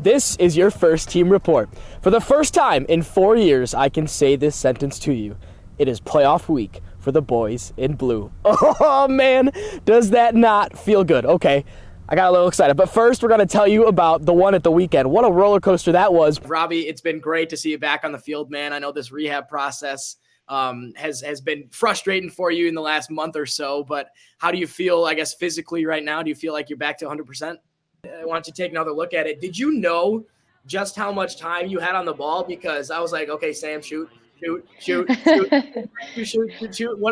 This is your first team report. For the first time in 4 years, I can say this sentence to you. It is playoff week for the boys in blue. Oh man, does that not feel good? Okay, I got a little excited. But first, we're going to tell you about the one at the weekend. What a roller coaster that was. Robbie, it's been great to see you back on the field, man. I know this rehab process has been frustrating for you in the last month or so, but how do you feel, I guess, physically right now? Do you feel like you're back to 100%? I want you to take another look at it. Did you know just how much time you had on the ball? Because I was like, okay, Sam, shoot. What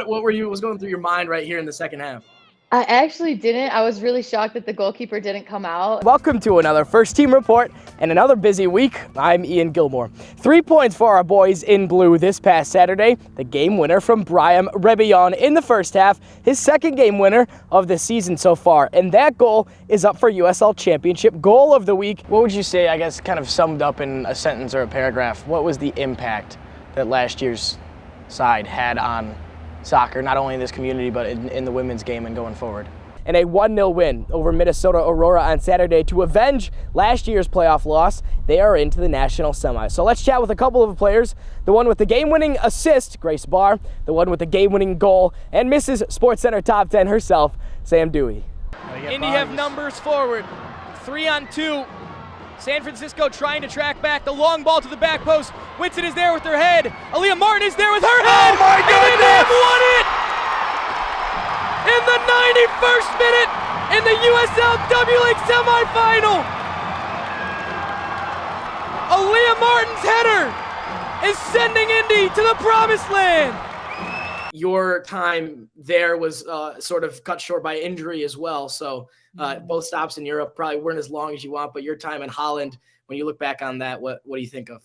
was going through your mind right here in the second half? I actually didn't. I was really shocked that the goalkeeper didn't come out. Welcome to another first team report and another busy week. I'm Ian Gilmour. 3 points for our boys in blue this past Saturday. The game winner from Brian Rebillon in the first half, his second game winner of the season so far. And that goal is up for USL Championship Goal of the Week. What would you say, I guess, kind of summed up in a sentence or a paragraph? What was the impact that last year's side had on soccer, not only in this community, but in the women's game and going forward? And a 1-0 win over Minnesota Aurora on Saturday to avenge last year's playoff loss. They are into the national semi. So let's chat with a couple of players. The one with the game-winning assist, Grace Barr. The one with the game-winning goal, and Mrs. SportsCenter Top 10 herself, Sam Dewey. Indy have numbers forward. 3-on-2. San Francisco trying to track back. The long ball to the back post. Whitson is there with her head. Aaliyah Martin is there with her head. Oh my goodness! And they have won it! In the 91st minute in the USL W League semifinal. Aaliyah Martin's header is sending Indy to the promised land. Your time there was sort of cut short by injury as well. So both stops in Europe probably weren't as long as you want, but your time in Holland, when you look back on that, what do you think of?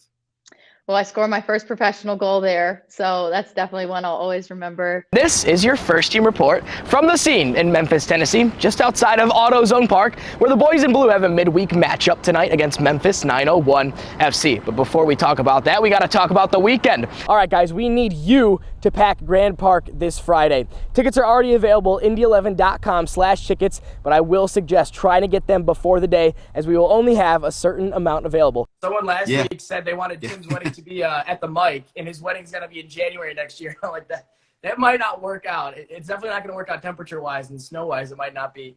Well, I scored my first professional goal there, so that's definitely one I'll always remember. This is your first team report from the scene in Memphis, Tennessee, just outside of AutoZone Park, where the boys in blue have a midweek matchup tonight against Memphis 901 FC. But before we talk about that, we got to talk about the weekend. All right, guys, we need you to pack Grand Park this Friday. Tickets are already available, indy11.com/tickets, but I will suggest trying to get them before the day, as we will only have a certain amount available. Someone last week said they wanted Tim's wedding to be at the mic, and his wedding's going to be in January next year. Like that might not work out. It's definitely not going to work out temperature-wise, and snow-wise, it might not be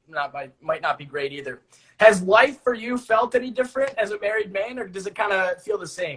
great either. Has life for you felt any different as a married man, or does it kind of feel the same?